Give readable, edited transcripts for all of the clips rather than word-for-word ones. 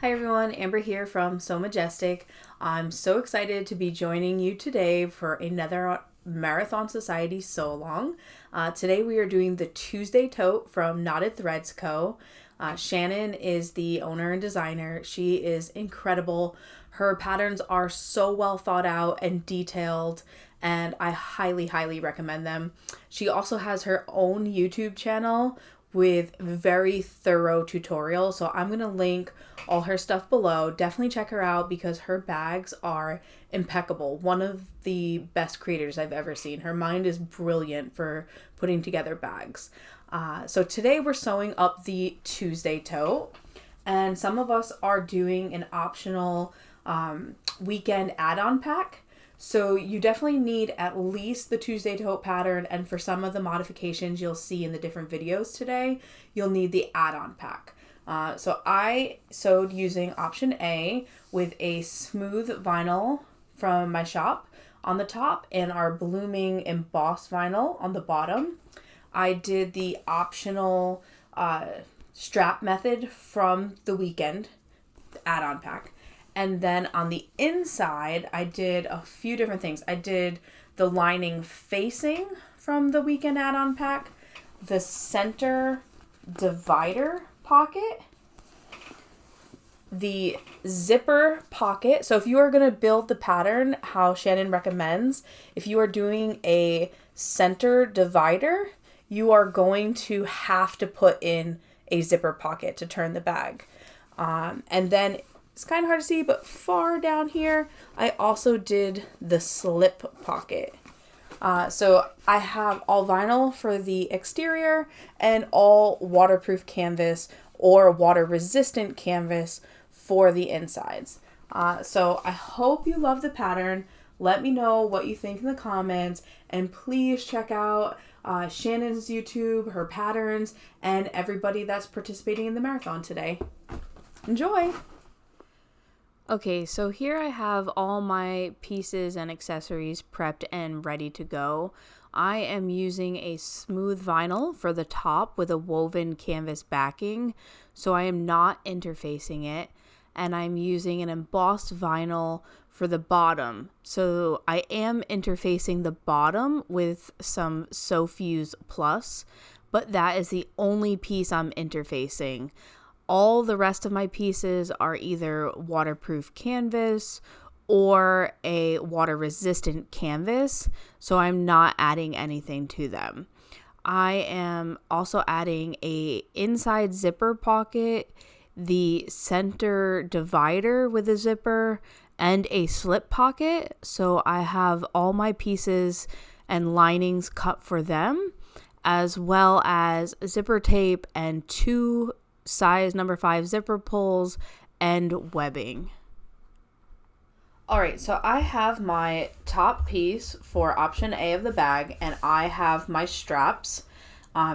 Hi everyone, Amber here from Majestic. I'm so excited to be joining you today for another Marathon Sewciety sew along. Today we are doing the Tuesday tote from Knotted Threads Co. Shannon is the owner and designer. She is incredible. Her patterns are so well thought out and detailed, and I highly recommend them. She also has her own YouTube channel with very thorough tutorials, so I'm gonna link all her stuff below. Definitely check her out because her bags are impeccable. One of the best creators I've ever seen. Her mind is brilliant for putting together bags. So today we're sewing up the Tuesday tote, and some of us are doing an optional weekend add-on pack. So you definitely need at least the Tuesday tote pattern, and for some of the modifications you'll see in the different videos today, you'll need the add-on pack. So I sewed using option A with a smooth vinyl from my shop on the top and our blooming embossed vinyl on the bottom. I did the optional strap method from the weekend add-on pack. And then on the inside, I did a few different things. I did the lining facing from the weekend add-on pack, the center divider pocket, the zipper pocket. So if you are going to build the pattern how Shannon recommends, if you are doing a center divider, you are going to have to put in a zipper pocket to turn the bag. And then it's kind of hard to see, but far down here, I also did the slip pocket. So I have all vinyl for the exterior and all waterproof canvas or water resistant canvas for the insides. So I hope you love the pattern. Let me know what you think in the comments, and please check out Shannon's YouTube, her patterns, and everybody that's participating in the marathon today. Enjoy! Okay, so here I have all my pieces and accessories prepped and ready to go. I am using a smooth vinyl for the top with a woven canvas backing, so I am not interfacing it. And I'm using an embossed vinyl for the bottom. So I am interfacing the bottom with some Sewfuse Plus, but that is the only piece I'm interfacing. All the rest of my pieces are either waterproof canvas or a water resistant canvas, so I'm not adding anything to them. I am also adding a inside zipper pocket, the center divider with a zipper, and a slip pocket. So I have all my pieces and linings cut for them, as well as zipper tape and 2 size number 5 zipper pulls and webbing. Alright, so I have my top piece for option A of the bag, and I have my straps.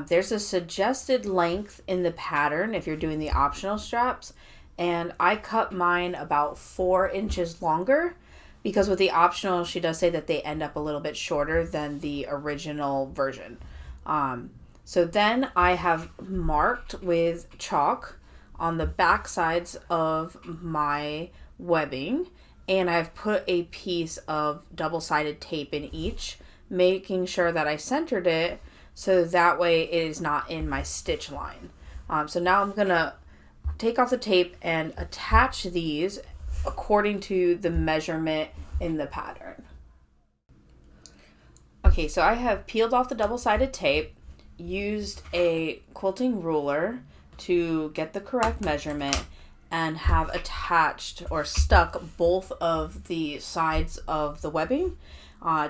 There's a suggested length in the pattern if you're doing the optional straps, and I cut mine about 4 inches longer because with the optional, she does say that they end up a little bit shorter than the original version. So then I have marked with chalk on the back sides of my webbing, and I've put a piece of double-sided tape in each, making sure that I centered it so that way it is not in my stitch line. So now I'm gonna take off the tape and attach these according to the measurement in the pattern. Okay, so I have peeled off the double-sided tape, used a quilting ruler to get the correct measurement, and have attached or stuck both of the sides of the webbing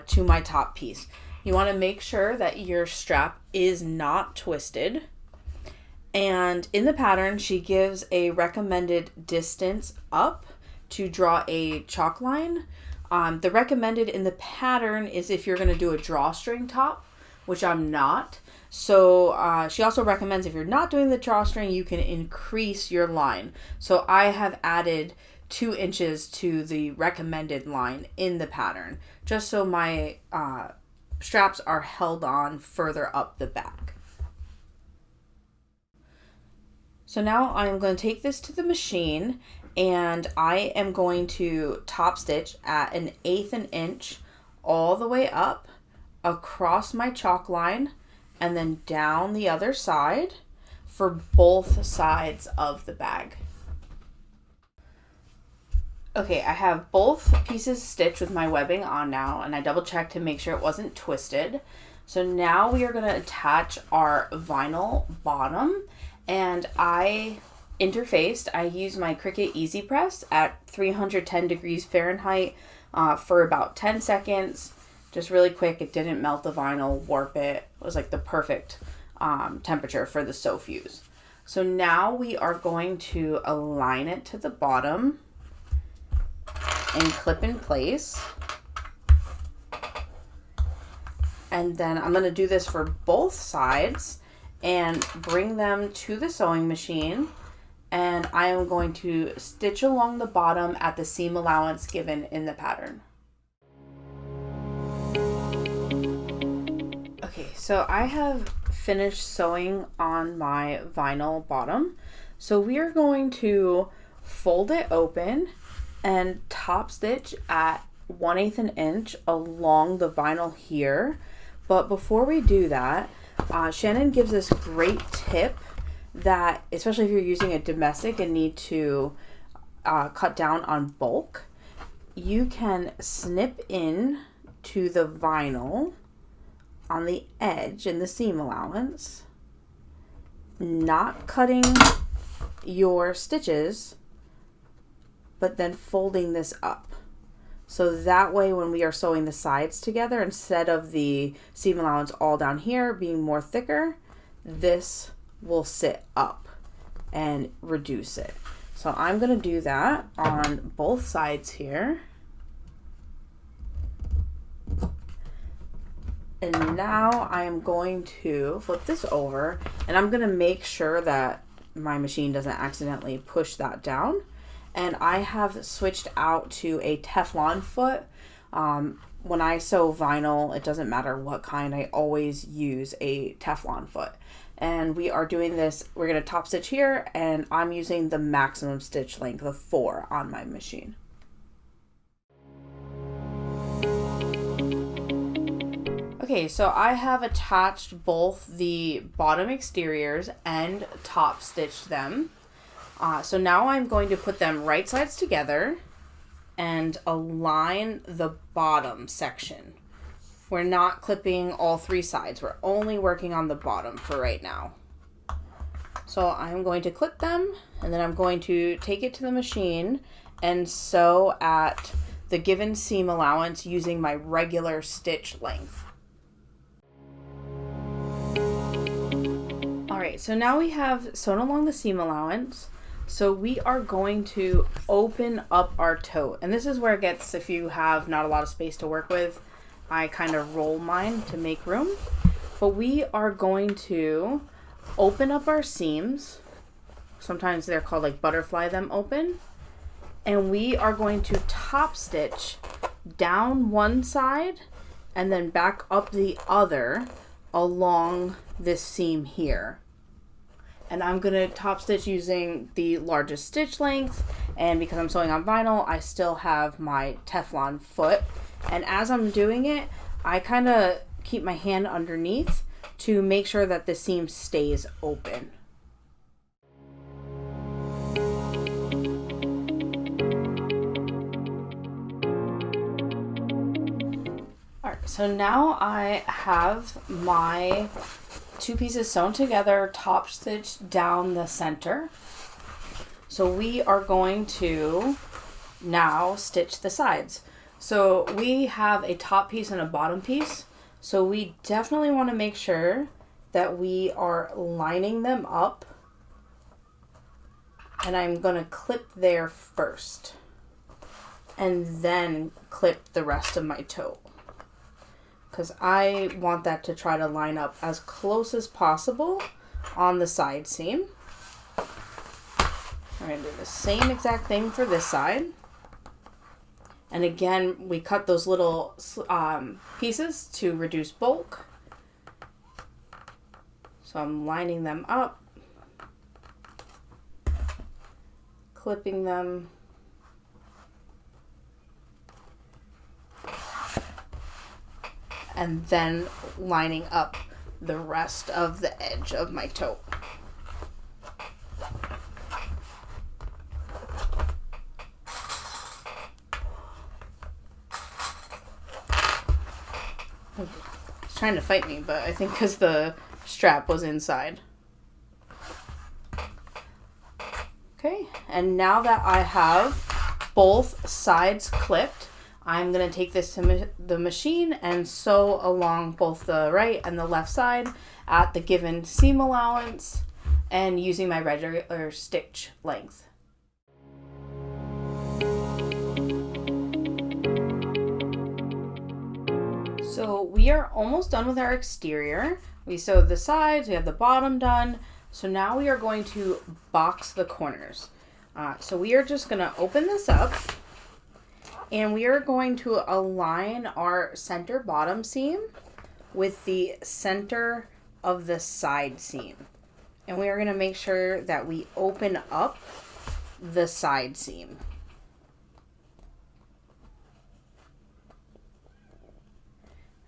to my top piece. You want to make sure that your strap is not twisted. And in the pattern, she gives a recommended distance up to draw a chalk line. The recommended in the pattern is if you're going to do a drawstring top, which I'm not. So she also recommends if you're not doing the drawstring, you can increase your line. So I have added 2 inches to the recommended line in the pattern, just so my straps are held on further up the back. So now I'm going to take this to the machine And I am going to top stitch at 1/8 inch all the way up across my chalk line and then down the other side for both sides of the bag. Okay, I have both pieces stitched with my webbing on now, and I double checked to make sure it wasn't twisted. So now we are going to attach our vinyl bottom, and I interfaced. I used my Cricut Easy Press at 310 degrees Fahrenheit for about 10 seconds. Just really quick. It didn't melt the vinyl, warp it. It was like the perfect temperature for the sew fuse. So now we are going to align it to the bottom and clip in place. And then I'm going to do this for both sides and bring them to the sewing machine. And I am going to stitch along the bottom at the seam allowance given in the pattern. Okay, so I have finished sewing on my vinyl bottom. So we are going to fold it open and top stitch at 1/8 inch along the vinyl here. But before we do that, Shannon gives this great tip that, especially if you're using a domestic and need to cut down on bulk, you can snip in to the vinyl on the edge in the seam allowance, not cutting your stitches, but then folding this up. So that way when we are sewing the sides together, instead of the seam allowance all down here being more thicker, this will sit up and reduce it. So I'm going to do that on both sides here. And now I am going to flip this over, and I'm going to make sure that my machine doesn't accidentally push that down. And I have switched out to a Teflon foot. When I sew vinyl, it doesn't matter what kind, I always use a Teflon foot. And we are doing this, we're going to top stitch here, and I'm using the maximum stitch length of 4 on my machine. Okay, so I have attached both the bottom exteriors and top stitched them. So now I'm going to put them right sides together and align the bottom section. We're not clipping all 3 sides. We're only working on the bottom for right now. So I'm going to clip them, and then I'm going to take it to the machine and sew at the given seam allowance using my regular stitch length. Alright, so now we have sewn along the seam allowance. So we are going to open up our tote. And this is where it gets, if you have not a lot of space to work with, I kind of roll mine to make room. But we are going to open up our seams. Sometimes they're called like butterfly them open. And we are going to top stitch down one side and then back up the other along this seam here. And I'm going to top stitch using the largest stitch length, and because I'm sewing on vinyl, I still have my Teflon foot. And as I'm doing it, I kind of keep my hand underneath to make sure that the seam stays open. Alright, so now I have my 2 pieces sewn together, top stitched down the center. So we are going to now stitch the sides. So we have a top piece and a bottom piece. So we definitely want to make sure that we are lining them up. And I'm going to clip there first and then clip the rest of my tote, because I want that to try to line up as close as possible on the side seam. I'm going to do the same exact thing for this side. And again, we cut those little pieces to reduce bulk. So I'm lining them up, clipping them and then lining up the rest of the edge of my tote. It's trying to fight me, but I think because the strap was inside. Okay, and now that I have both sides clipped, I'm going to take this to the machine and sew along both the right and the left side at the given seam allowance and using my regular stitch length. So we are almost done with our exterior. We sewed the sides, we have the bottom done. So now we are going to box the corners. So we are just going to open this up and we are going to align our center bottom seam with the center of the side seam. And we are going to make sure that we open up the side seam.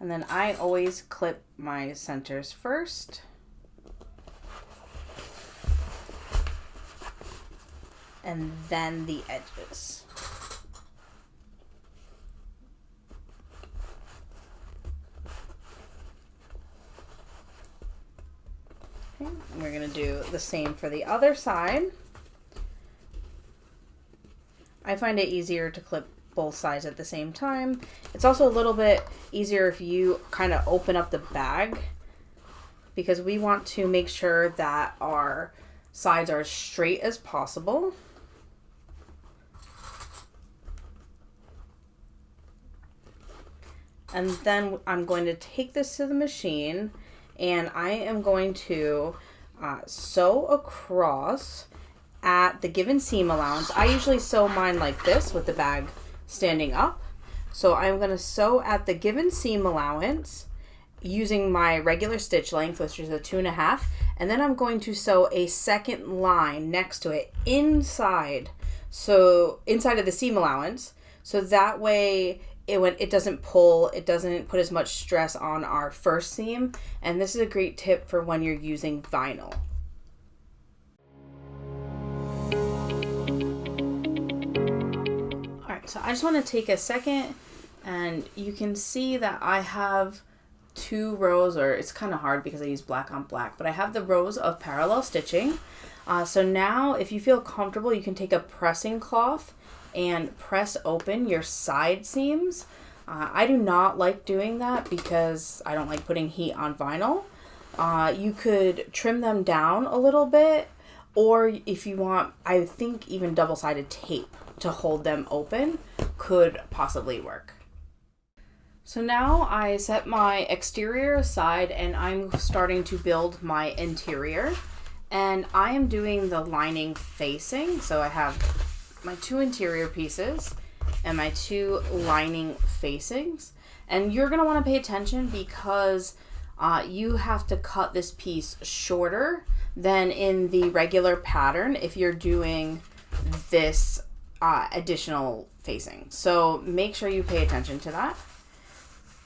And then I always clip my centers first. And then the edges. Okay, and we're going to do the same for the other side. I find it easier to clip both sides at the same time. It's also a little bit easier if you kind of open up the bag, because we want to make sure that our sides are as straight as possible. And then I'm going to take this to the machine and I am going to sew across at the given seam allowance. I usually sew mine like this with the bag standing up. So I'm going to sew at the given seam allowance using my regular stitch length, which is a 2.5. And then I'm going to sew a second line next to it inside. So inside of the seam allowance. So that way it doesn't pull, it doesn't put as much stress on our first seam. And this is a great tip for when you're using vinyl. Alright, so I just want to take a second and you can see that I have 2 rows, or it's kind of hard because I use black on black, but I have the rows of parallel stitching. So now if you feel comfortable, you can take a pressing cloth and press open your side seams. I do not like doing that because I don't like putting heat on vinyl. You could trim them down a little bit, or if you want, I think even double-sided tape to hold them open could possibly work. So now I set my exterior aside and I'm starting to build my interior, and I am doing the lining facing. So I have my 2 interior pieces and my 2 lining facings, and you're going to want to pay attention because you have to cut this piece shorter than in the regular pattern if you're doing this additional facing. So make sure you pay attention to that.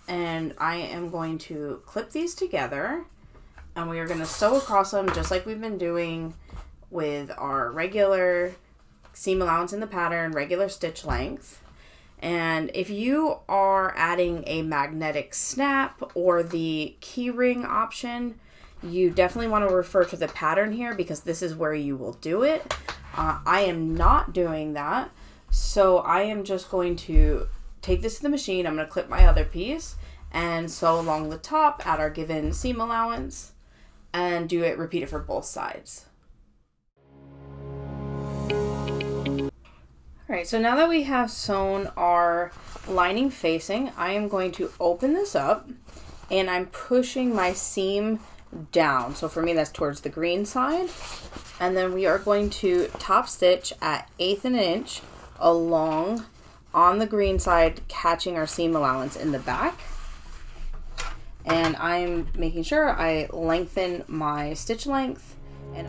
And I am going to clip these together and we are going to sew across them just like we've been doing with our regular seam allowance in the pattern, regular stitch length. And if you are adding a magnetic snap or the key ring option, you definitely want to refer to the pattern here because this is where you will do it. I am not doing that, so I am just going to take this to the machine. I'm going to clip my other piece and sew along the top at our given seam allowance and repeat it for both sides. Alright, so now that we have sewn our lining facing, I am going to open this up and I'm pushing my seam down. So for me, that's towards the green side. And then we are going to top stitch at 1/8 inch along on the green side, catching our seam allowance in the back. And I'm making sure I lengthen my stitch length. And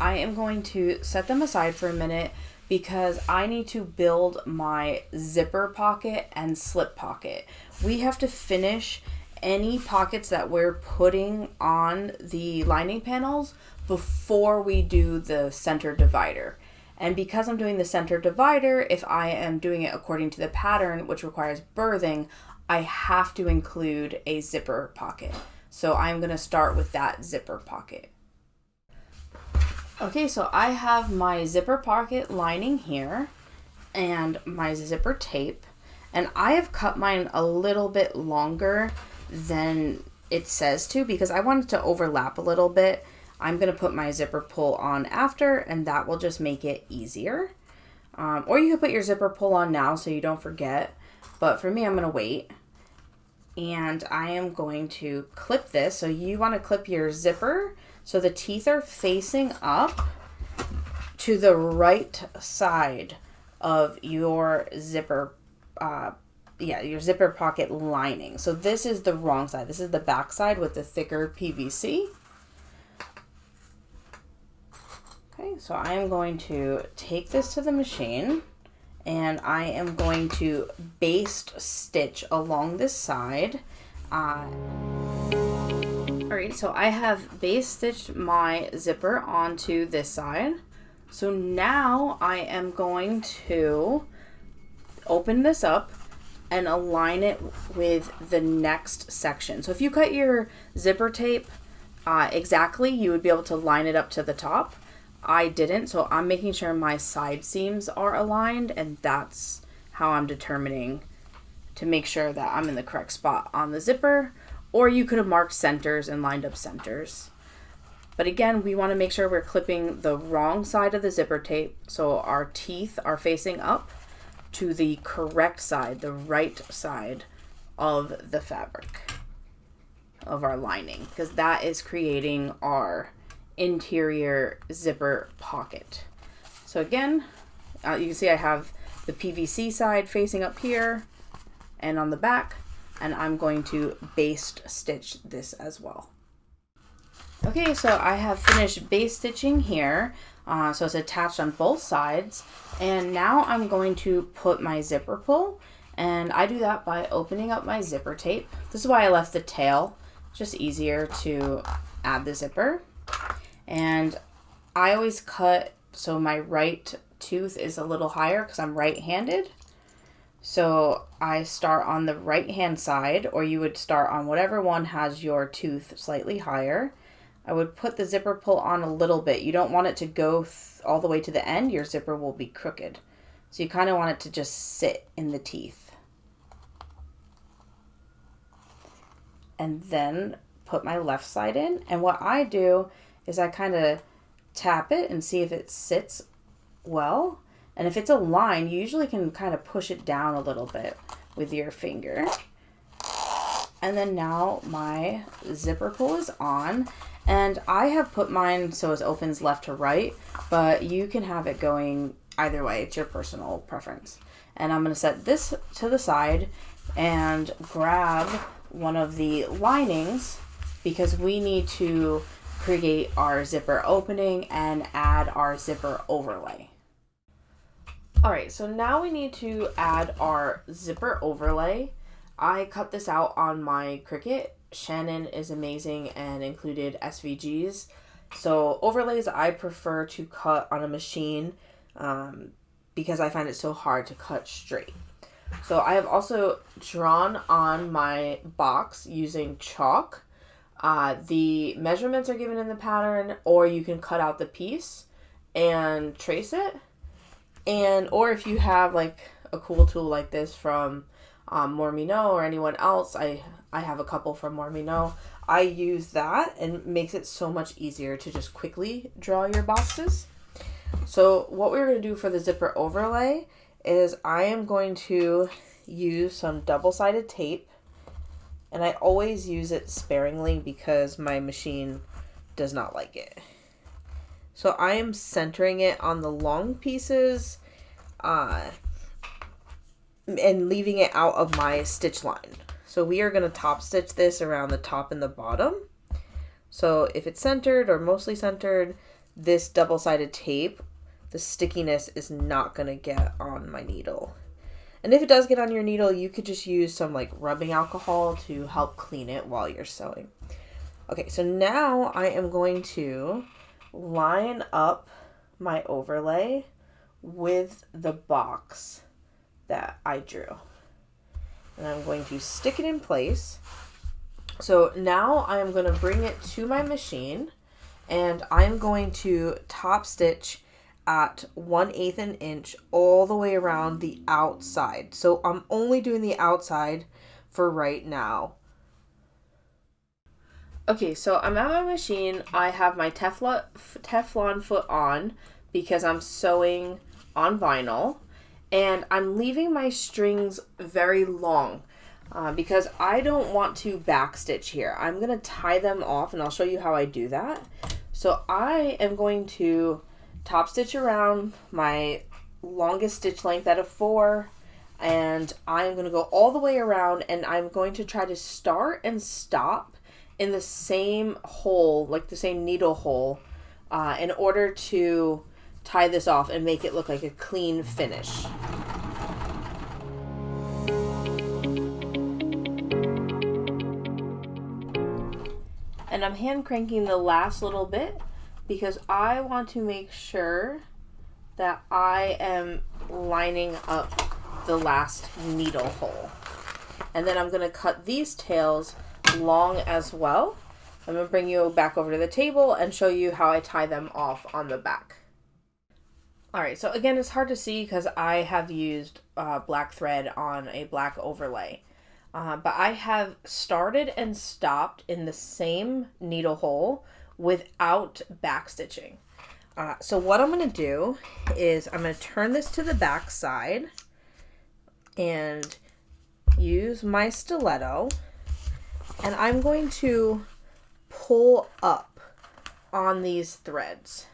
I am going to set them aside for a minute because I need to build my zipper pocket and slip pocket. We have to finish any pockets that we're putting on the lining panels before we do the center divider. And because I'm doing the center divider, if I am doing it according to the pattern, which requires birthing, I have to include a zipper pocket. So I'm going to start with that zipper pocket. Okay, so I have my zipper pocket lining here and my zipper tape, and I have cut mine a little bit longer than it says to because I want it to overlap a little bit. I'm going to put my zipper pull on after, and that will just make it easier. Or you can put your zipper pull on now so you don't forget, but for me I'm going to wait. And I am going to clip this. So you want to clip your zipper so the teeth are facing up to the right side of your zipper, your zipper pocket lining. So this is the wrong side. This is the back side with the thicker PVC. Okay, so I am going to take this to the machine and I am going to baste stitch along this side. Alright, so I have baste stitched my zipper onto this side. So now I am going to open this up and align it with the next section. So if you cut your zipper tape exactly, you would be able to line it up to the top. I didn't, so I'm making sure my side seams are aligned, and that's how I'm determining to make sure that I'm in the correct spot on the zipper. Or you could have marked centers and lined up centers. But again, we want to make sure we're clipping the wrong side of the zipper tape so our teeth are facing up to the correct side, the right side of the fabric of our lining, because that is creating our interior zipper pocket. So again, you can see I have the PVC side facing up here and on the back, and I'm going to baste stitch this as well. Okay, so I have finished baste stitching here, so it's attached on both sides, and now I'm going to put my zipper pull, and I do that by opening up my zipper tape. This is why I left the tail, just easier to add the zipper. And I always cut so my right tooth is a little higher because I'm right-handed. So I start on the right-hand side, or you would start on whatever one has your tooth slightly higher. I would put the zipper pull on a little bit. You don't want it to go all the way to the end. Your zipper will be crooked. So you kind of want it to just sit in the teeth. And then put my left side in. And what I do is I kind of tap it and see if it sits well. And if it's a line, you usually can kind of push it down a little bit with your finger. And then now my zipper pull is on. And I have put mine so it opens left to right, but you can have it going either way. It's your personal preference. And I'm going to set this to the side and grab one of the linings because we need to create our zipper opening and add our zipper overlay. Alright, so now we need to add our zipper overlay. I cut this out on my Cricut. Shannon is amazing and included SVGs. So overlays I prefer to cut on a machine because I find it so hard to cut straight. So I have also drawn on my box using chalk. The measurements are given in the pattern, or you can cut out the piece and trace it. Or if you have like a cool tool like this from Mormino or anyone else, I have a couple from Mormino. I use that and it makes it so much easier to just quickly draw your boxes. So what we're going to do for the zipper overlay is I am going to use some double-sided tape, and I always use it sparingly because my machine does not like it. So I am centering it on the long pieces and leaving it out of my stitch line. So we are going to top stitch this around the top and the bottom. So if it's centered or mostly centered, this double-sided tape, the stickiness is not going to get on my needle. And if it does get on your needle, you could just use some like rubbing alcohol to help clean it while you're sewing. Okay, so now I am going to line up my overlay with the box that I drew. And I'm going to stick it in place. So now I am going to bring it to my machine, and I'm going to top stitch at 1/8 an inch all the way around the outside. So I'm only doing the outside for right now. Okay, so I'm at my machine. I have my Teflon foot on because I'm sewing on vinyl, and I'm leaving my strings very long because I don't want to backstitch here. I'm going to tie them off, and I'll show you how I do that. So I am going to top stitch around my longest stitch length out of 4, and I'm going to go all the way around, and I'm going to try to start and stop in the same hole, like the same needle hole, in order to tie this off and make it look like a clean finish. And I'm hand cranking the last little bit because I want to make sure that I am lining up the last needle hole. And then I'm going to cut these tails long as well. I'm going to bring you back over to the table and show you how I tie them off on the back. Alright, so again, it's hard to see because I have used black thread on a black overlay. But I have started and stopped in the same needle hole without backstitching. So what I'm going to do is I'm going to turn this to the back side and use my stiletto, and I'm going to pull up on these threads.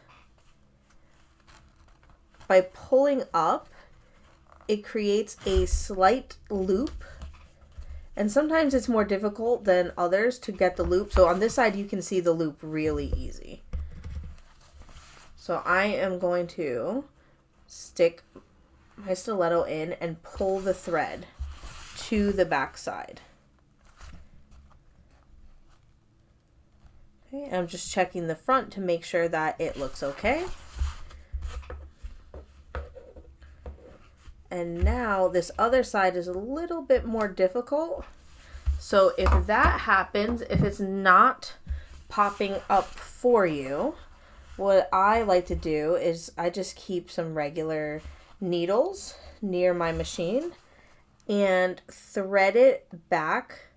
By pulling up, it creates a slight loop. And sometimes it's more difficult than others to get the loop. So on this side, you can see the loop really easy. So I am going to stick my stiletto in and pull the thread to the back side. Okay, and I'm just checking the front to make sure that it looks okay. And now this other side is a little bit more difficult. So if that happens, if it's not popping up for you, what I like to do is I just keep some regular needles near my machine and thread it back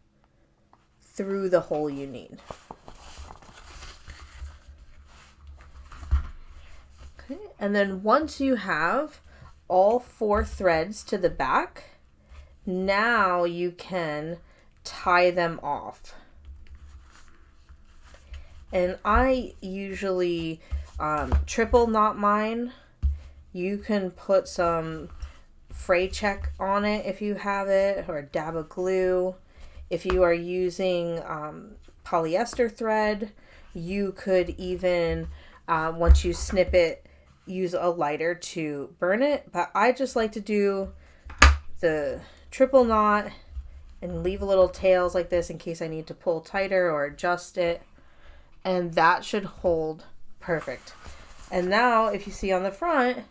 through the hole you need. Okay, and then once you have all 4 threads to the back, now you can tie them off. And I usually triple knot mine. You can put some fray check on it if you have it, or a dab of glue. If you are using polyester thread, you could even, once you snip it, use a lighter to burn it. But I just like to do the triple knot and leave a little tails like this in case I need to pull tighter or adjust it. And that should hold perfect. And now if you see on the front,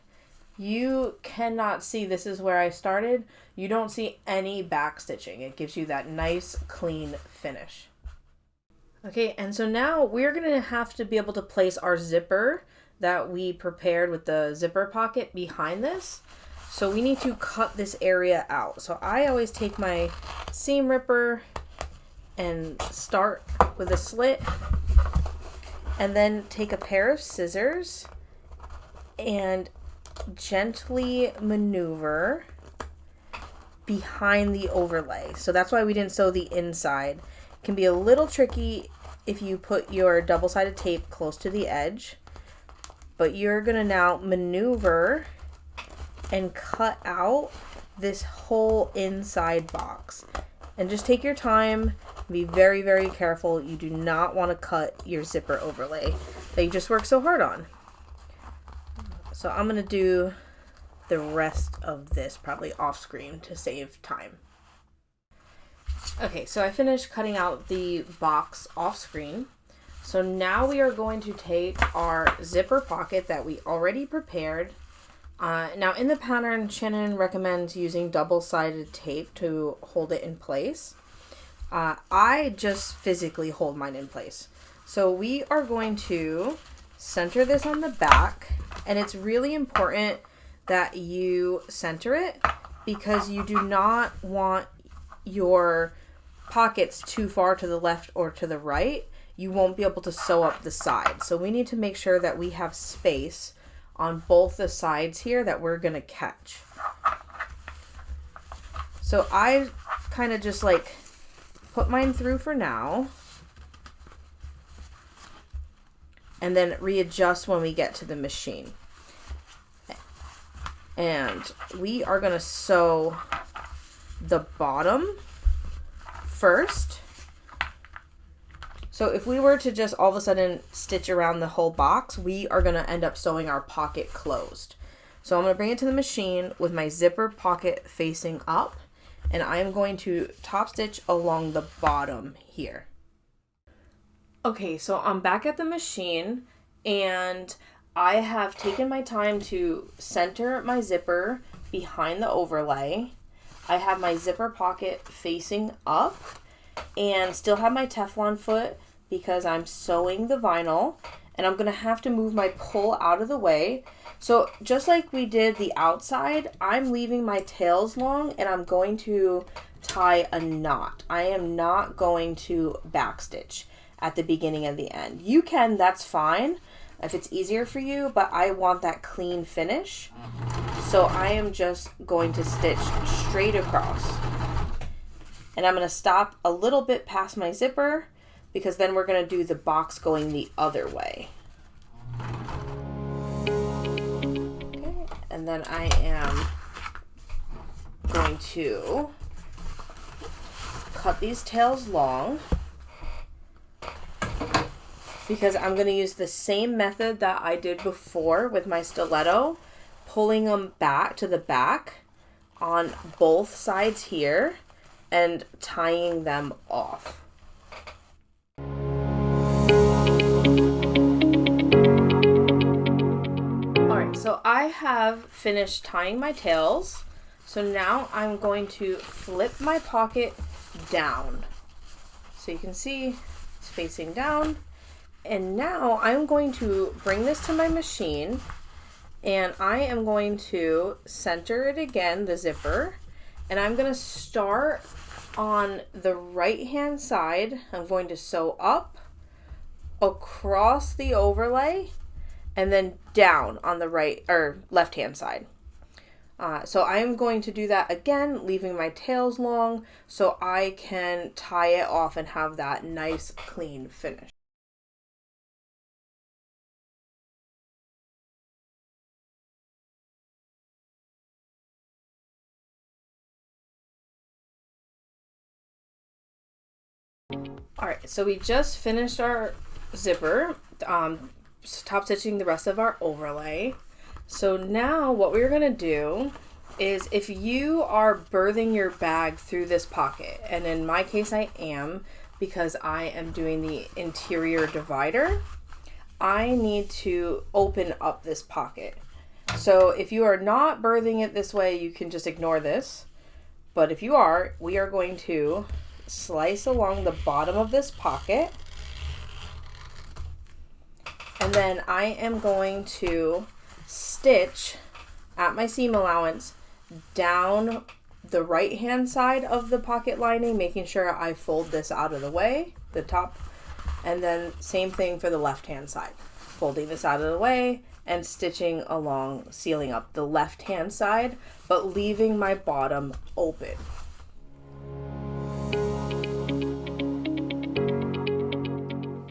you cannot see, this is where I started. You don't see any back stitching. It gives you that nice clean finish. Okay, and so now we're going to have to be able to place our zipper that we prepared with the zipper pocket behind this. So we need to cut this area out. So I always take my seam ripper and start with a slit, and then take a pair of scissors and gently maneuver behind the overlay. So that's why we didn't sew the inside. It can be a little tricky if you put your double-sided tape close to the edge. But you're going to now maneuver and cut out this whole inside box. And just take your time. Be very, very careful. You do not want to cut your zipper overlay that you just worked so hard on. So I'm gonna do the rest of this probably off screen to save time. Okay, so I finished cutting out the box off screen. So now we are going to take our zipper pocket that we already prepared. Now in the pattern, Shannon recommends using double-sided tape to hold it in place. I just physically hold mine in place. So we are going to center this on the back, and it's really important that you center it because you do not want your pockets too far to the left or to the right. You won't be able to sew up the sides. So we need to make sure that we have space on both the sides here that we're gonna catch. So I kind of just like put mine through for now and then readjust when we get to the machine. And we are gonna sew the bottom first. So if we were to just all of a sudden stitch around the whole box, we are going to end up sewing our pocket closed. So I'm going to bring it to the machine with my zipper pocket facing up, and I'm going to top stitch along the bottom here. Okay, so I'm back at the machine, and I have taken my time to center my zipper behind the overlay. I have my zipper pocket facing up and still have my Teflon foot because I'm sewing the vinyl, and I'm gonna have to move my pull out of the way. So just like we did the outside, I'm leaving my tails long and I'm going to tie a knot. I am not going to backstitch at the beginning and the end. You can, that's fine if it's easier for you, but I want that clean finish. So I am just going to stitch straight across. And I'm going to stop a little bit past my zipper because then we're going to do the box going the other way. Okay, and then I am going to cut these tails long because I'm going to use the same method that I did before with my stiletto, pulling them back to the back on both sides here and tying them off. Alright, so I have finished tying my tails. So now I'm going to flip my pocket down. So you can see it's facing down. And now I'm going to bring this to my machine, and I am going to center it again, the zipper, and I'm going to start on the right hand side. I'm going to sew up across the overlay and then down on the right or left hand side. So I'm going to do that again, leaving my tails long so I can tie it off and have that nice clean finish. Alright, so we just finished our zipper, top stitching the rest of our overlay. So now what we're going to do is, if you are birthing your bag through this pocket, and in my case I am because I am doing the interior divider, I need to open up this pocket. So if you are not birthing it this way, you can just ignore this. But if you are, we are going to slice along the bottom of this pocket, and then I am going to stitch at my seam allowance down the right hand side of the pocket lining, making sure I fold this out of the way, the top, and then same thing for the left hand side, folding this out of the way and stitching along, sealing up the left hand side but leaving my bottom open.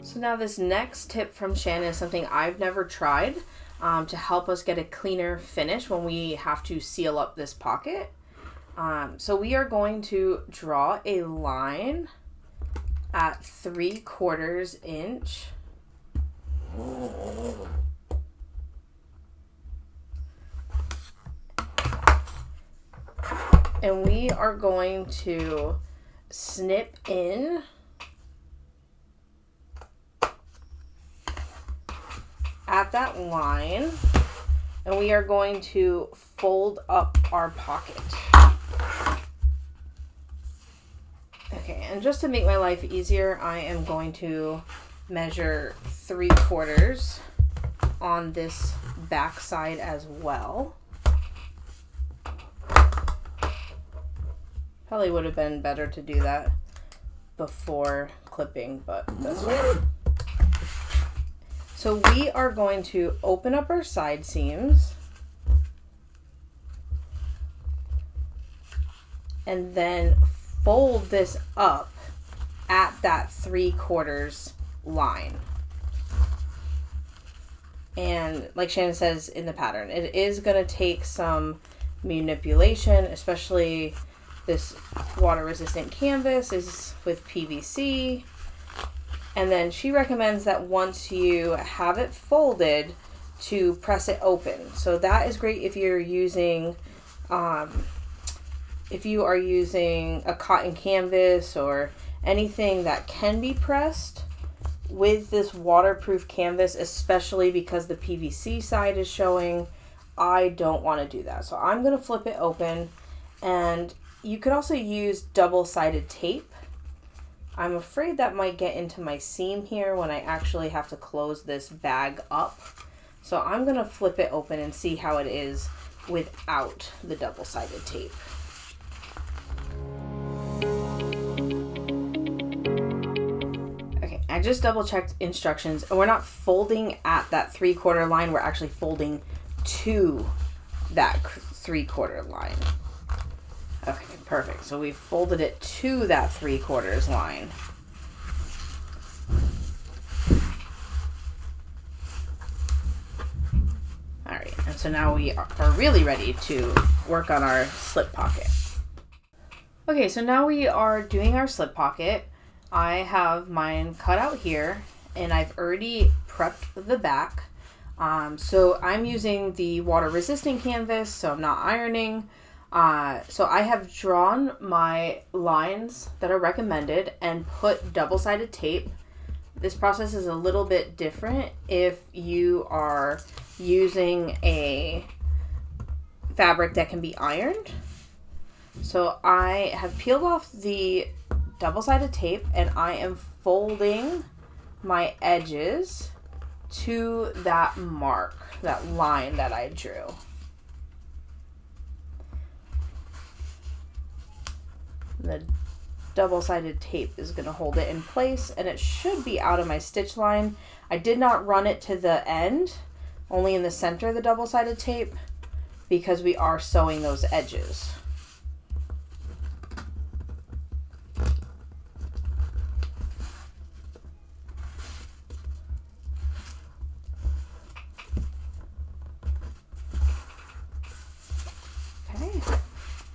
So now this next tip from Shannon is something I've never tried to help us get a cleaner finish when we have to seal up this pocket. So we are going to draw a line at 3/4 inch. And we are going to snip in at that line, and we are going to fold up our pocket. Okay, and just to make my life easier, I am going to measure 3/4 on this back side as well. Probably would have been better to do that before clipping, but that's fine. So we are going to open up our side seams and then fold this up at that 3/4 line. And like Shannon says in the pattern, it is going to take some manipulation, especially this water resistant canvas is with PVC. And then she recommends that once you have it folded, to press it open. So that is great if you're using if you are using a cotton canvas or anything that can be pressed. With this waterproof canvas, especially because the PVC side is showing, I don't want to do that. So I'm going to flip it open, and you could also use double-sided tape. I'm afraid that might get into my seam here when I actually have to close this bag up. So I'm going to flip it open and see how it is without the double-sided tape. I just double checked instructions, and we're not folding at that 3/4 line. We're actually folding to that 3/4 line. Okay, perfect. So we folded it to that 3/4 line. All right, and so now we are really ready to work on our slip pocket. Okay, so now we are doing our slip pocket. I have mine cut out here, and I've already prepped the back. So I'm using the water resistant canvas, so I'm not ironing. So I have drawn my lines that are recommended and put double-sided tape. This process is a little bit different if you are using a fabric that can be ironed. So I have peeled off the double-sided tape, and I am folding my edges to that mark, that line that I drew. The double-sided tape is going to hold it in place, and it should be out of my stitch line. I did not run it to the end, only in the center of the double-sided tape, because we are sewing those edges.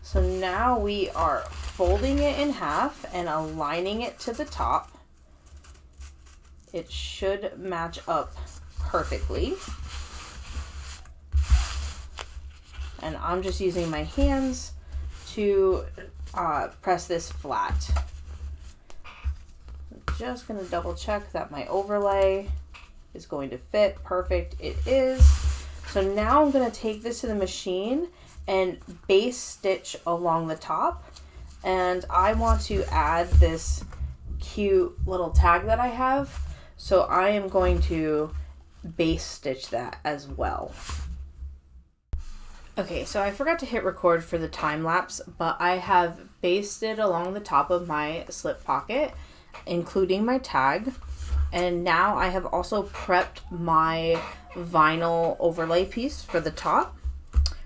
So now we are folding it in half and aligning it to the top. It should match up perfectly. And I'm just using my hands to press this flat. I'm just going to double check that my overlay is going to fit. Perfect, it is. So now I'm going to take this to the machine and base stitch along the top, and I want to add this cute little tag that I have, so I am going to base stitch that as well. Okay, so I forgot to hit record for the time lapse, but I have basted along the top of my slip pocket, including my tag, and now I have also prepped my vinyl overlay piece for the top.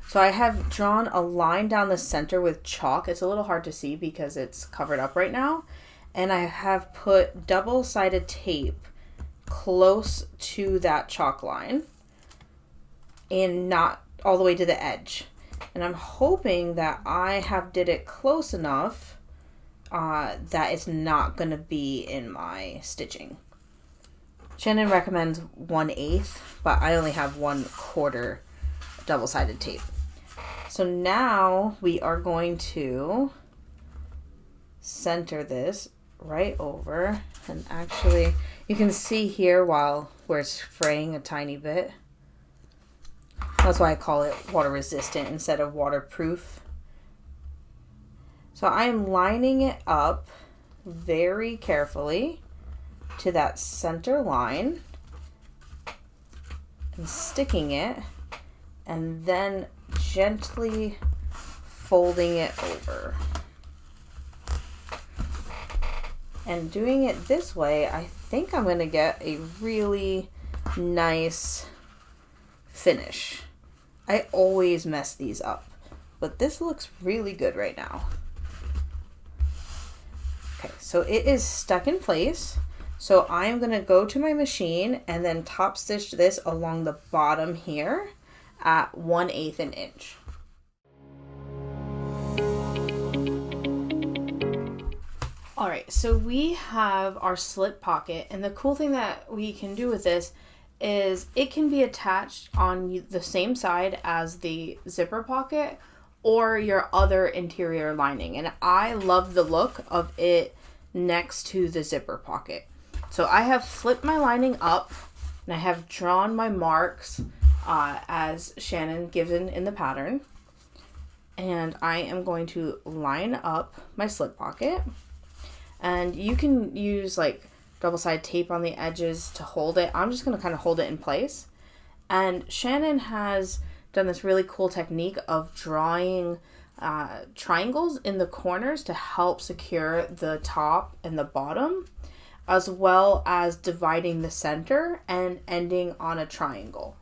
So I have drawn a line down the center with chalk. It's a little hard to see because it's covered up right now. And I have put double-sided tape close to that chalk line and not all the way to the edge. And I'm hoping that I have did it close enough that it's not going to be in my stitching. Shannon recommends 1/8, but I only have 1/4 double-sided tape. So now we are going to center this right over, and actually you can see here where it's fraying a tiny bit. That's why I call it water resistant instead of waterproof. So I'm lining it up very carefully to that center line and sticking it, and then gently folding it over. And doing it this way, I think I'm going to get a really nice finish. I always mess these up, but this looks really good right now. Okay, so it is stuck in place. So I'm going to go to my machine and then top stitch this along the bottom here at 1/8 an inch. All right, so we have our slip pocket, and the cool thing that we can do with this is it can be attached on the same side as the zipper pocket or your other interior lining. And I love the look of it next to the zipper pocket. So I have flipped my lining up and I have drawn my marks as Shannon given in the pattern. And I am going to line up my slip pocket. And you can use like double-sided tape on the edges to hold it. I'm just going to kind of hold it in place. And Shannon has done this really cool technique of drawing triangles in the corners to help secure the top and the bottom, as well as dividing the center and ending on a triangle.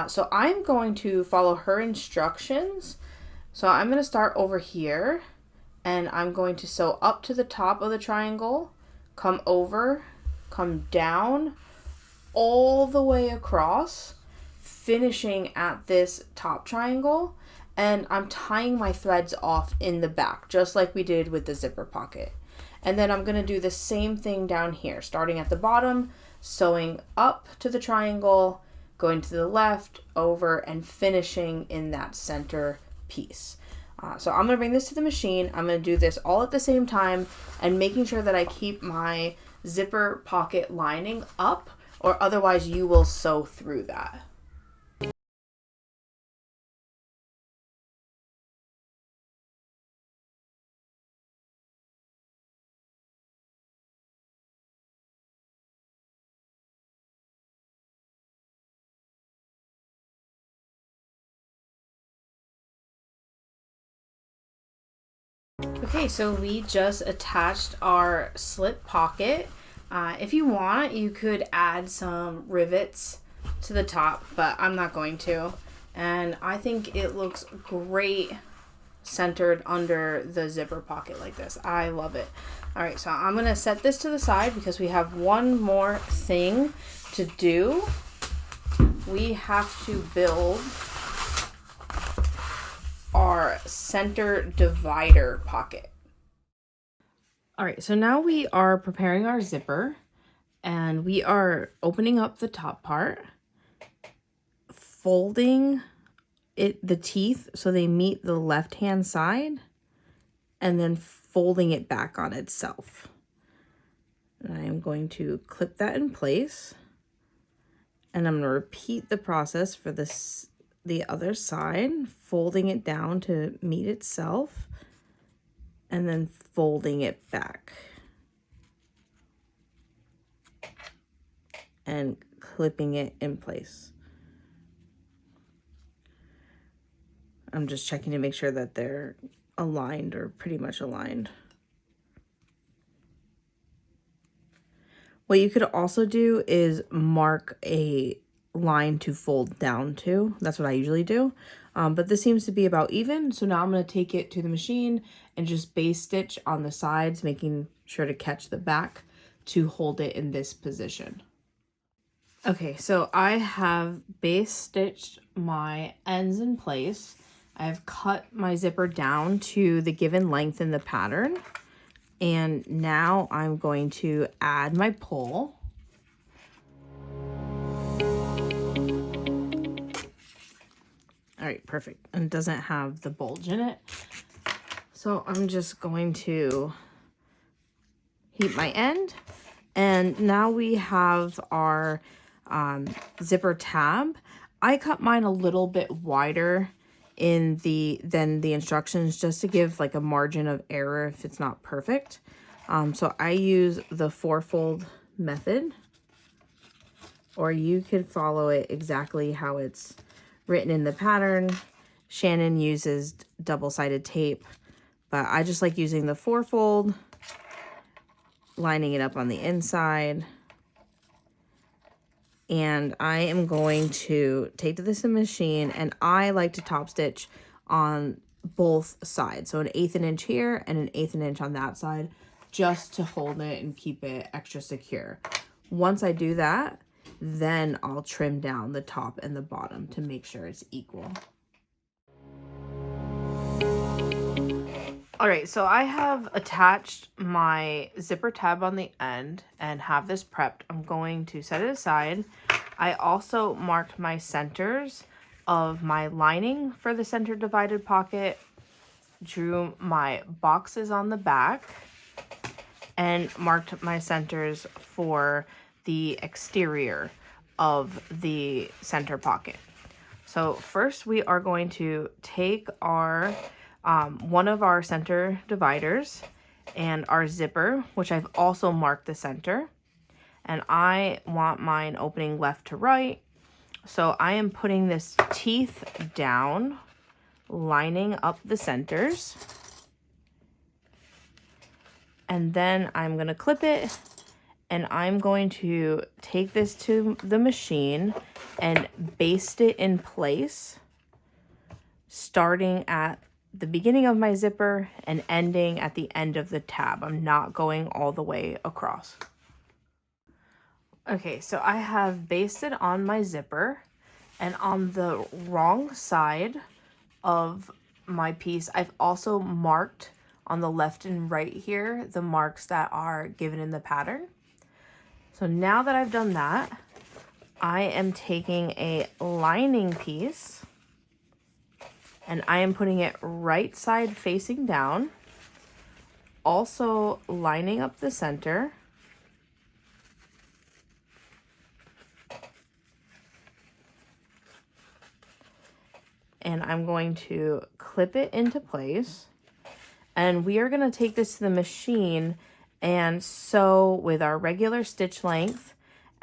So I'm going to follow her instructions. So I'm going to start over here, and I'm going to sew up to the top of the triangle, come over, come down, all the way across, finishing at this top triangle, and I'm tying my threads off in the back, just like we did with the zipper pocket. And then I'm going to do the same thing down here, starting at the bottom, sewing up to the triangle, going to the left, over, and finishing in that center piece. So I'm going to bring this to the machine. I'm going to do this all at the same time and making sure that I keep my zipper pocket lining up, or otherwise you will sew through that. Okay, so we just attached our slip pocket. If you want, you could add some rivets to the top, but I'm not going to. And I think it looks great centered under the zipper pocket like this. I love it. All right, so I'm gonna set this to the side because we have one more thing to do. We have to build our center divider pocket. All right, so now we are preparing our zipper, and we are opening up the top part, folding the teeth so they meet the left hand side, and then folding it back on itself. And I am going to clip that in place, and I'm going to repeat the process for the other side, folding it down to meet itself, and then folding it back and clipping it in place. I'm just checking to make sure that they're aligned, or pretty much aligned. What you could also do is mark a line to fold down to. That's what I usually do. But this seems to be about even. So now I'm going to take it to the machine and just base stitch on the sides, making sure to catch the back to hold it in this position. Okay, so I have base stitched my ends in place. I've cut my zipper down to the given length in the pattern. And now I'm going to add my pull. All right, perfect. And it doesn't have the bulge in it. So I'm just going to heat my end. And now we have our zipper tab. I cut mine a little bit wider than the instructions, just to give like a margin of error if it's not perfect. So I use the 4-fold method, or you could follow it exactly how it's written in the pattern. Shannon uses double-sided tape, but I just like using the 4-fold, lining it up on the inside. And I am going to take to this machine, and I like to top stitch on both sides. So an 1/8 inch here and an 1/8 inch on that side, just to hold it and keep it extra secure. Once I do that, then I'll trim down the top and the bottom to make sure it's equal. All right, so I have attached my zipper tab on the end and have this prepped. I'm going to set it aside. I also marked my centers of my lining for the center divided pocket, drew my boxes on the back, and marked my centers for the exterior of the center pocket. So first we are going to take our one of our center dividers and our zipper, which I've also marked the center, and I want mine opening left to right. So I am putting this teeth down, lining up the centers, and then I'm going to clip it, and I'm going to take this to the machine and baste it in place, starting at the beginning of my zipper and ending at the end of the tab. I'm not going all the way across. Okay, so I have basted on my zipper, and on the wrong side of my piece, I've also marked on the left and right here the marks that are given in the pattern. So now that I've done that, I am taking a lining piece and I am putting it right side facing down, also lining up the center. And I'm going to clip it into place. And we are going to take this to the machine and sew with our regular stitch length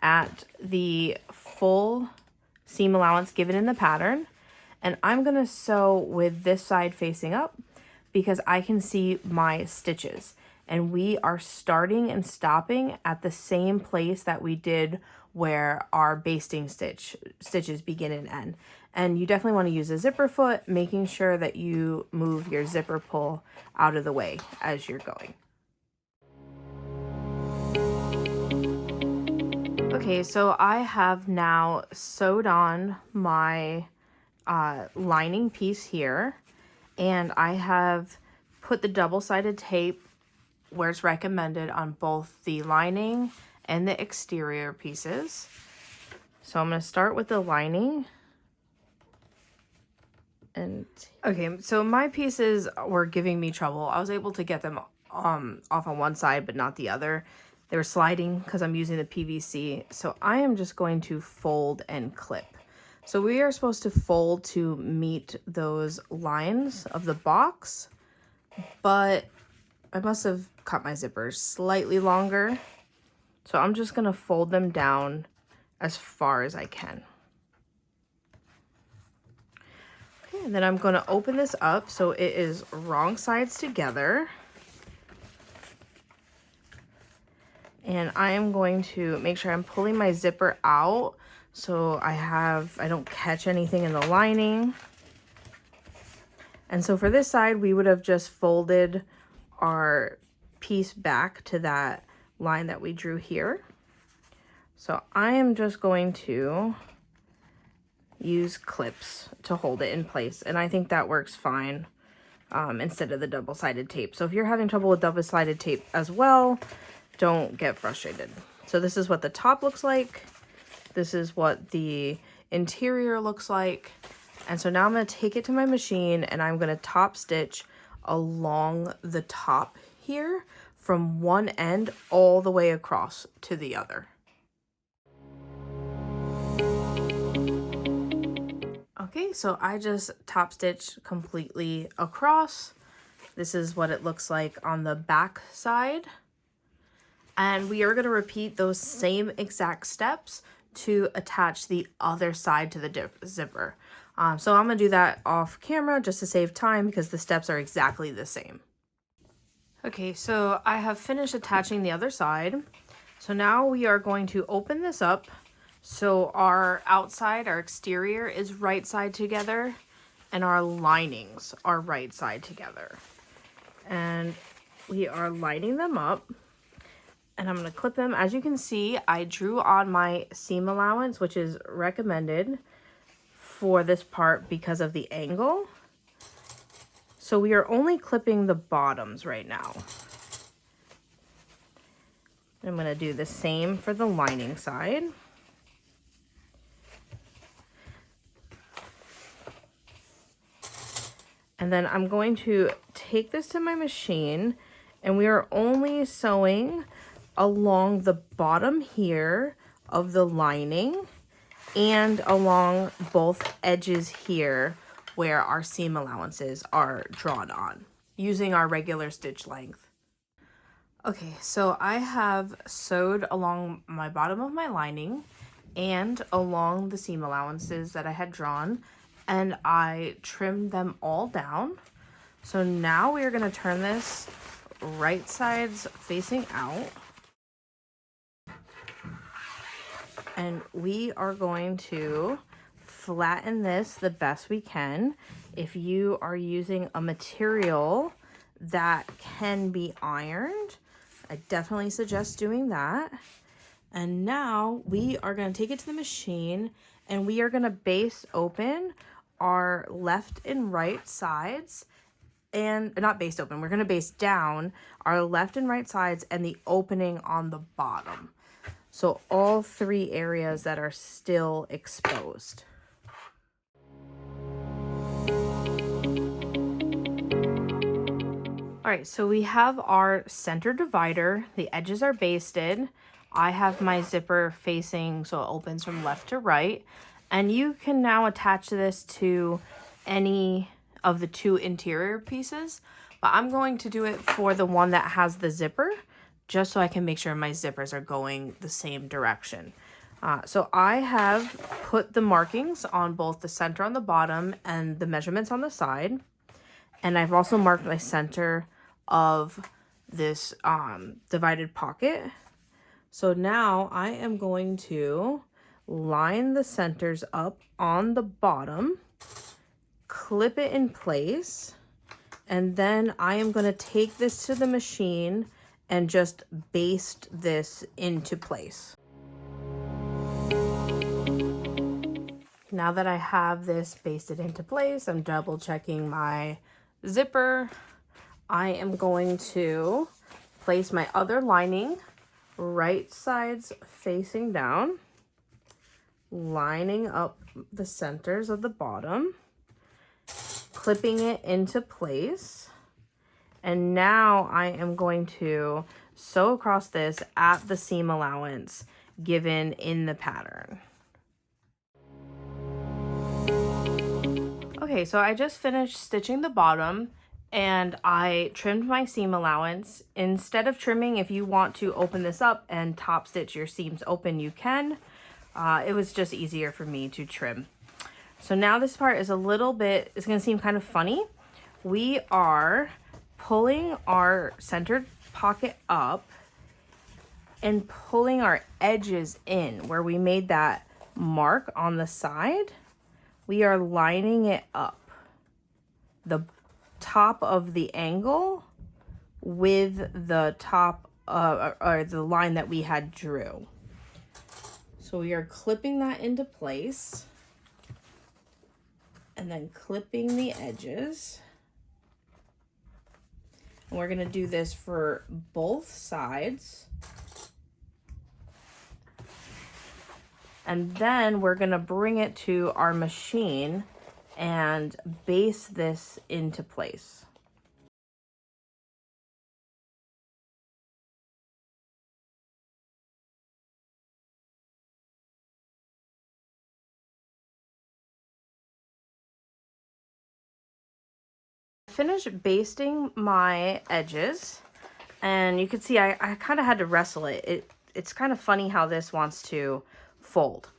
at the full seam allowance given in the pattern. And I'm going to sew with this side facing up because I can see my stitches. And we are starting and stopping at the same place that we did where our basting stitches begin and end. And you definitely want to use a zipper foot, making sure that you move your zipper pull out of the way as you're going. Okay, so I have now sewed on my lining piece here, and I have put the double-sided tape where it's recommended on both the lining and the exterior pieces. So I'm going to start with the lining. And okay, so my pieces were giving me trouble. I was able to get them off on one side but not the other. They were sliding because I'm using the PVC. So I am just going to fold and clip. So we are supposed to fold to meet those lines of the box, but I must have cut my zippers slightly longer. So I'm just going to fold them down as far as I can. Okay, and then I'm going to open this up so it is wrong sides together. And I am going to make sure I'm pulling my zipper out so I don't catch anything in the lining. And so for this side, we would have just folded our piece back to that line that we drew here. So I am just going to use clips to hold it in place. And I think that works fine instead of the double-sided tape. So if you're having trouble with double-sided tape as well, don't get frustrated. So this is what the top looks like. This is what the interior looks like. And so now I'm going to take it to my machine and I'm going to top stitch along the top here from one end all the way across to the other. Okay, so I just top stitched completely across. This is what it looks like on the back side. And we are going to repeat those same exact steps to attach the other side to the zipper. So I'm going to do that off camera just to save time because the steps are exactly the same. Okay, so I have finished attaching the other side. So now we are going to open this up. So our outside, our exterior is right side together and our linings are right side together. And we are lining them up. And I'm going to clip them. As you can see, I drew on my seam allowance, which is recommended for this part because of the angle. So we are only clipping the bottoms right now. I'm going to do the same for the lining side. And then I'm going to take this to my machine and we are only sewing along the bottom here of the lining and along both edges here where our seam allowances are drawn on using our regular stitch length. Okay, so I have sewed along my bottom of my lining and along the seam allowances that I had drawn, and I trimmed them all down. So now we are going to turn this right sides facing out. And we are going to flatten this the best we can. If you are using a material that can be ironed, I definitely suggest doing that. And now we are going to take it to the machine and we are going to base open our left and right sides, and not base open, we're going to base down our left and right sides and the opening on the bottom. So all three areas that are still exposed. All right, so we have our center divider. The edges are basted. I have my zipper facing so it opens from left to right. And you can now attach this to any of the two interior pieces. But I'm going to do it for the one that has the zipper, just so I can make sure my zippers are going the same direction. So I have put the markings on both the center on the bottom and the measurements on the side. And I've also marked my center of this divided pocket. So now I am going to line the centers up on the bottom, clip it in place, and then I am going to take this to the machine and just baste this into place. Now that I have this basted into place, I'm double checking my zipper. I am going to place my other lining right sides facing down, lining up the centers of the bottom, clipping it into place. And now I am going to sew across this at the seam allowance given in the pattern. Okay, so I just finished stitching the bottom and I trimmed my seam allowance. Instead of trimming, if you want to open this up and top stitch your seams open, you can. It was just easier for me to trim. So now this part is a little bit, it's going to seem kind of funny. We are pulling our centered pocket up and pulling our edges in where we made that mark on the side. We are lining it up, the top of the angle with the top or the line that we had drew. So we are clipping that into place and then clipping the edges. And we're going to do this for both sides. And then we're going to bring it to our machine and baste this into place. Finished basting my edges, and you can see I kind of had to wrestle it. It's kind of funny how this wants to fold.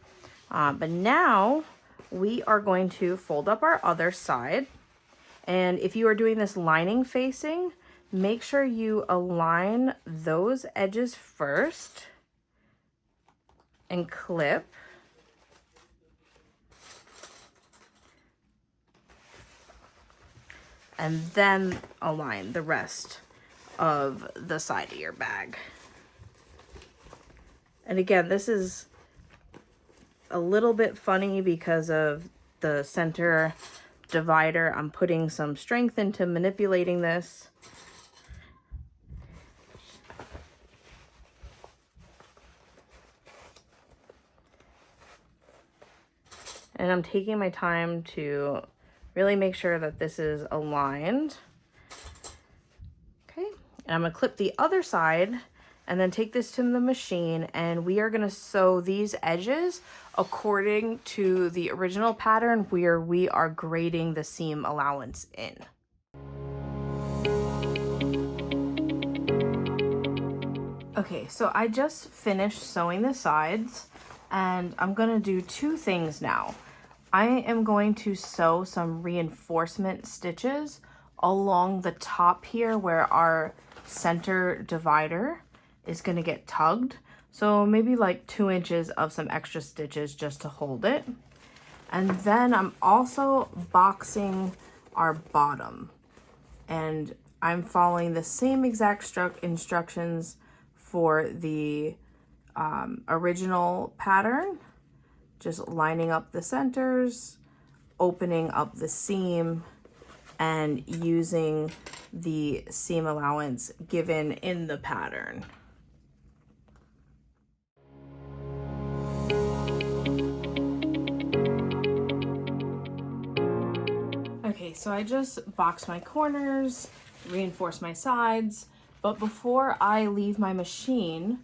But now we are going to fold up our other side. And if you are doing this lining facing, make sure you align those edges first and clip. And then align the rest of the side of your bag. And again, this is a little bit funny because of the center divider. I'm putting some strength into manipulating this. And I'm taking my time to really make sure that this is aligned. Okay, and I'm gonna clip the other side and then take this to the machine, and we are gonna sew these edges according to the original pattern where we are grading the seam allowance in. Okay, so I just finished sewing the sides, and I'm gonna do two things now. I am going to sew some reinforcement stitches along the top here where our center divider is going to get tugged. So maybe like 2 inches of some extra stitches just to hold it. And then I'm also boxing our bottom. And I'm following the same exact instructions for the original pattern. Just lining up the centers, opening up the seam, and using the seam allowance given in the pattern. Okay, so I just boxed my corners, reinforced my sides, but before I leave my machine,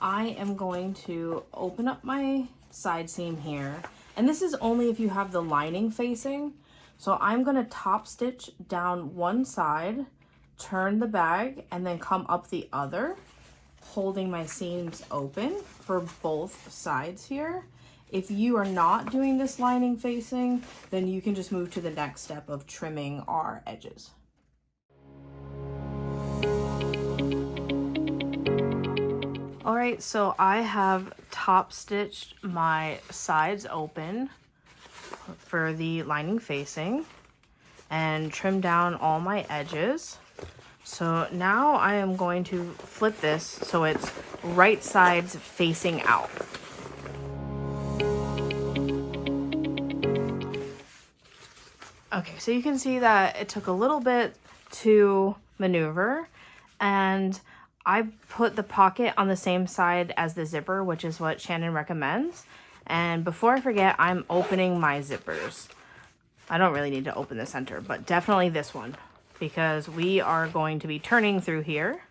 I am going to open up my side seam here, and this is only if you have the lining facing. So I'm going to top stitch down one side, turn the bag, and then come up the other, holding my seams open for both sides here. If you are not doing this lining facing, then you can just move to the next step of trimming our edges. All right, so I have top stitched my sides open for the lining facing and trimmed down all my edges. So now I am going to flip this so it's right sides facing out. Okay, so you can see that it took a little bit to maneuver, and I put the pocket on the same side as the zipper, which is what Shannon recommends. And before I forget, I'm opening my zippers. I don't really need to open the center, but definitely this one, because we are going to be turning through here.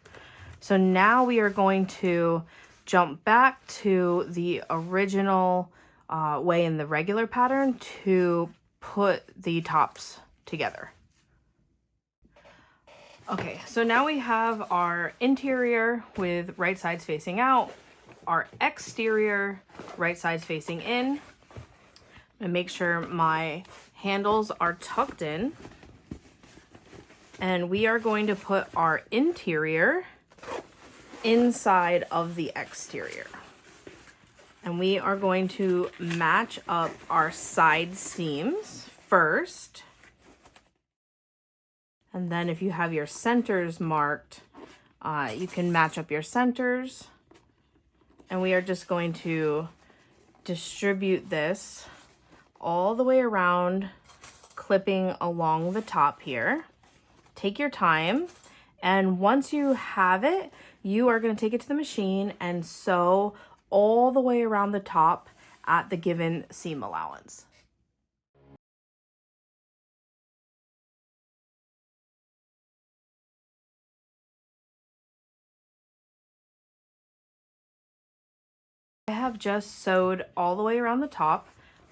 So now we are going to jump back to the original way in the regular pattern to put the tops together. Okay, so now we have our interior with right sides facing out, our exterior right sides facing in, and make sure my handles are tucked in. And we are going to put our interior inside of the exterior. And we are going to match up our side seams first. And then if you have your centers marked, you can match up your centers. And we are just going to distribute this all the way around, clipping along the top here. Take your time, and once you have it, you are going to take it to the machine and sew all the way around the top at the given seam allowance. I have just sewed all the way around the top.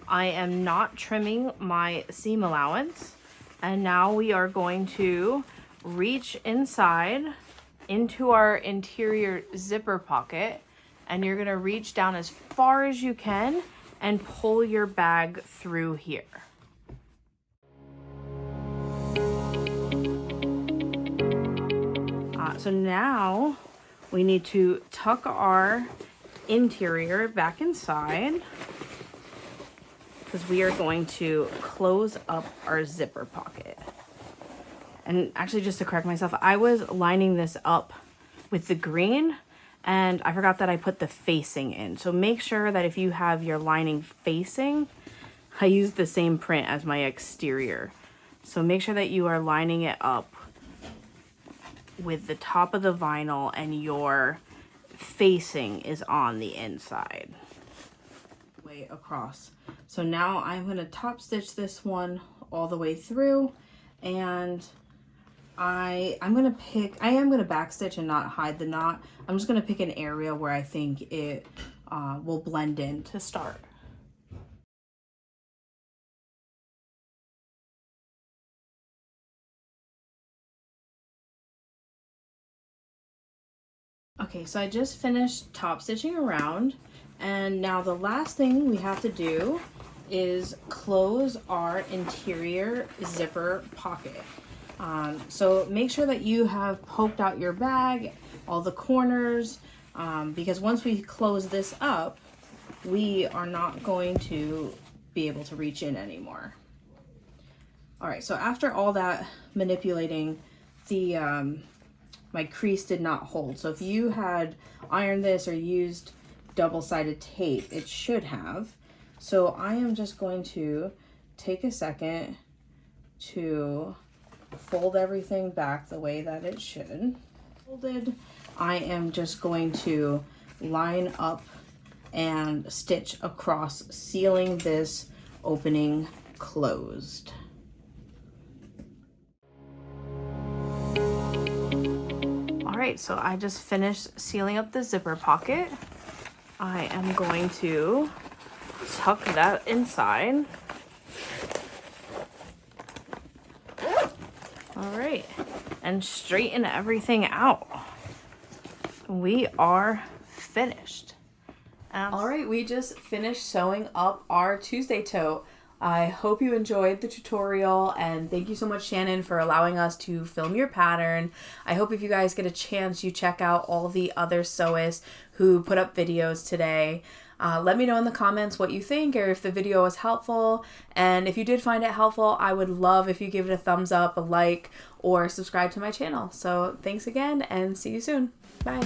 I am not trimming my seam allowance. And now we are going to reach inside into our interior zipper pocket, and you're gonna reach down as far as you can and pull your bag through here. So now we need to tuck our interior back inside because we are going to close up our zipper pocket. And actually, just to correct myself, I was lining this up with the green and I forgot that I put the facing in. So make sure that if you have your lining facing, I used the same print as my exterior. So make sure that you are lining it up with the top of the vinyl and your facing is on the inside. Way across. So now I'm going to top stitch this one all the way through, and I am going to back stitch and not hide the knot. I'm just going to pick an area where I think it will blend in to start. Okay, so I just finished top stitching around, and now the last thing we have to do is close our interior zipper pocket. So make sure that you have poked out your bag, all the corners, because once we close this up, we are not going to be able to reach in anymore. All right, so after all that manipulating, my crease did not hold. So if you had ironed this or used double-sided tape, it should have. So I am just going to take a second to fold everything back the way that it should. Folded, I am just going to line up and stitch across, sealing this opening closed. All right, so I just finished sealing up the zipper pocket. I am going to tuck that inside. All right, and straighten everything out. We are finished. All right, we just finished sewing up our Tuesday tote. I hope you enjoyed the tutorial, and thank you so much, Shannon, for allowing us to film your pattern. I hope if you guys get a chance, you check out all the other sewists who put up videos today. Let me know in the comments what you think, or if the video was helpful. And if you did find it helpful, I would love if you give it a thumbs up, a like, or subscribe to my channel. So thanks again, and see you soon. Bye.